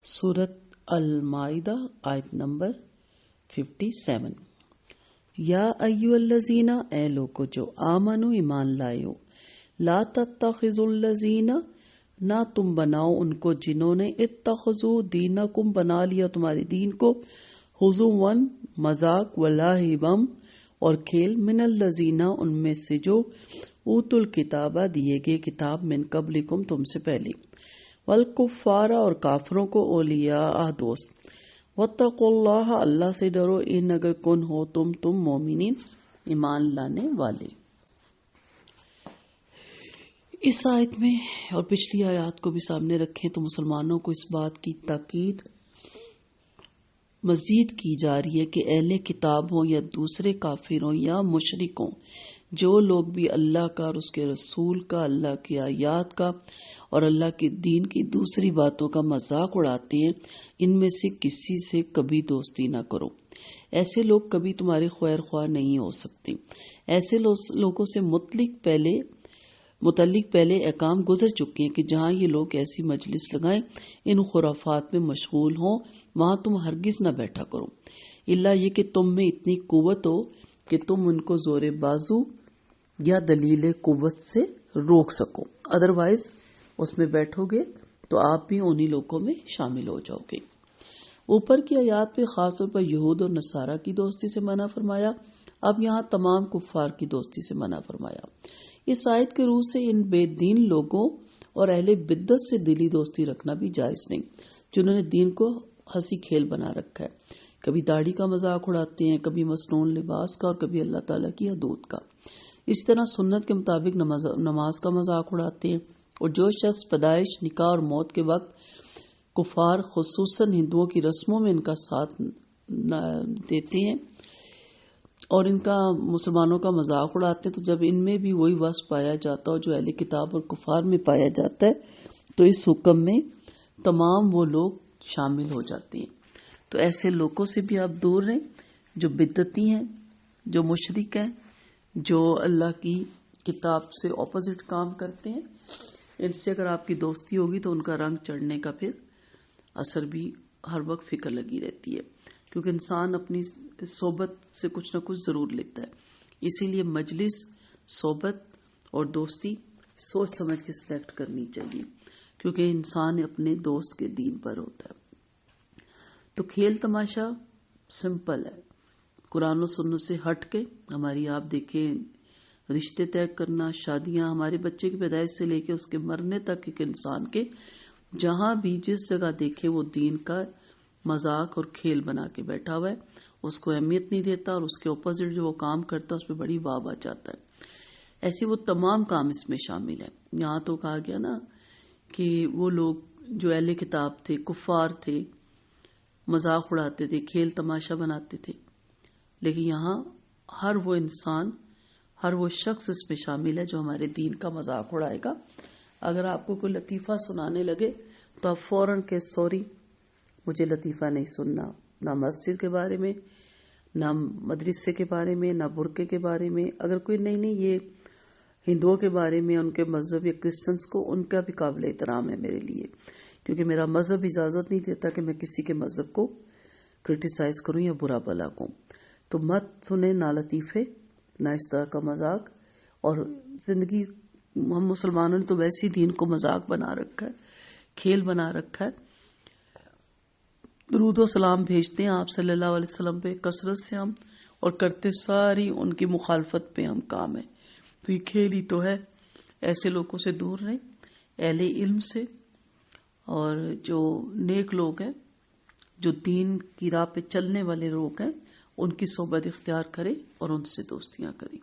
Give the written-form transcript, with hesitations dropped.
सूरत अल-माइदा आयत नंबर 57। या अय्युहल्लज़ीना, ए लोगो जो आमनु ईमान लाए हो, ला तत्तखिज़ुल्लज़ीना, ना तुम बनाओ उनको जिन्होंने इत्तखज़ू दीनकुम बना लिया तुम्हारे दीन को, हुज़ुवन मजाक, वलाहिबम और खेल, मिनल्लज़ीना उनमें से जो ऊतुल किताबा दिए गए किताब, मिन कब्लिकुम तुमसे पहले, वल कुफ़ारा और काफरों को औलिया दोस्त, वत्तकुल्लाह अल्लाह से डरो, इन अगर कुन हो तुम मोमिनीन ईमान लाने वाले। इस आयत में और पिछली आयत को भी सामने रखें तो मुसलमानों को इस बात की ताकीद मजीद की जा रही है कि अहले किताब हो या दूसरे काफिर हो या मुशरिक हो, जो लोग भी अल्लाह का और उसके रसूल का, अल्लाह की आयात का और अल्लाह के दीन की दूसरी बातों का मजाक उड़ाते हैं, इनमें से किसी से कभी दोस्ती ना करो। ऐसे लोग कभी तुम्हारे खैर ख्वाह नहीं हो सकते। ऐसे लोगों से मुतल्लिक पहले अहकाम गुजर चुके हैं कि जहाँ ये लोग ऐसी मजलिस लगाएं, इन खुराफात में मशगूल हों, वहां तुम हरगिज न बैठा करो, इल्ला ये कि तुम में इतनी कुव्वत हो कि तुम उनको जोरे बाजू या दलील कुव्वत से रोक सको। अदरवाइज उसमें बैठोगे तो आप भी उन्हीं लोगों में शामिल हो जाओगे। ऊपर की आयत पे खासतौर पर यहूद और नसारा की दोस्ती से मना फरमाया, अब यहाँ तमाम कुफ्फार की दोस्ती से मना फरमाया। इस आयत के रूह से इन बेदीन लोगों और अहले बिद्दत से दिली दोस्ती रखना भी जायज नहीं, जिन्होंने दीन को हंसी खेल बना रखा है। कभी दाढ़ी का मजाक उड़ाते हैं, कभी मसनून लिबास का और कभी अल्लाह ताला की हदूद का। इस तरह सुन्नत के मुताबिक नमाज का मजाक उड़ाते हैं। और जो शख्स पैदाइश, निकाह और मौत के वक्त कुफार खुसूसन हिंदुओं की रस्मों में इनका साथ देते हैं और इनका मुसलमानों का मजाक उड़ाते हैं, तो जब इनमें भी वही वस्फ पाया जाता है जो अहले किताब और कुफार में पाया जाता है, तो इस हुक्म में तमाम वो लोग शामिल हो जाते हैं। तो ऐसे लोगों से भी आप दूर रहें जो बिद्दती हैं, जो मुशरिक हैं, जो अल्लाह की किताब से ऑपोजिट काम करते हैं। इनसे अगर आपकी दोस्ती होगी तो उनका रंग चढ़ने का फिर असर भी हर वक्त फिक्र लगी रहती है, क्योंकि इंसान अपनी सोबत से कुछ ना कुछ जरूर लेता है। इसीलिए मजलिस, सोबत और दोस्ती सोच समझ के सिलेक्ट करनी चाहिए, क्योंकि इंसान अपने दोस्त के दीन पर होता है। तो खेल तमाशा सिंपल है, कुरान और सुन्नत से हट के हमारी आप देखें रिश्ते तय करना, शादियां, हमारे बच्चे की पैदाइश से लेके उसके मरने तक एक इंसान के जहां भी जिस जगह देखे वो दीन का मजाक और खेल बना के बैठा हुआ है, उसको अहमियत नहीं देता और उसके ऑपोजिट जो वो काम करता है उस पर बड़ी वाह जाता है। ऐसे वो तमाम काम इसमें शामिल है। यहाँ तो कहा गया ना कि वो लोग जो अहले किताब थे, कुफार थे, मजाक उड़ाते थे, खेल तमाशा बनाते थे, लेकिन यहाँ हर वो इंसान, हर वो शख्स इसमें शामिल है जो हमारे दीन का मजाक उड़ाएगा। अगर आपको कोई लतीफ़ा सुनाने लगे तो आप फौरन के सॉरी, मुझे लतीफ़ा नहीं सुनना, ना मस्जिद के बारे में, ना मदरसे के बारे में, ना बुरके के बारे में। अगर कोई नहीं ये हिंदुओं के बारे में, उनके मजहब या क्रिश्चियंस को, उनका भी काबिल एहतराम है मेरे लिए, क्योंकि मेरा मजहब इजाज़त नहीं देता कि मैं किसी के मजहब को क्रिटिसाइज करूं या बुरा भला कहूं। तो मत सुने ना लतीफ़े, ना इस तरह का मजाक। और जिंदगी, हम मुसलमानों ने तो वैसे ही दीन को मजाक बना रखा है, खेल बना रखा है। दुरूद और सलाम भेजते हैं आप सल्लल्लाहु अलैहि वसल्लम पे कसरत से हम, और करते सारी उनकी मुखालफत पे हम काम है। तो ये खेल ही तो है। ऐसे लोगों से दूर रहें, अहले इल्म से, और जो नेक लोग हैं, जो दीन की राह पे चलने वाले लोग हैं, उनकी सोबत इख्तियार करें और उनसे दोस्तियां करें।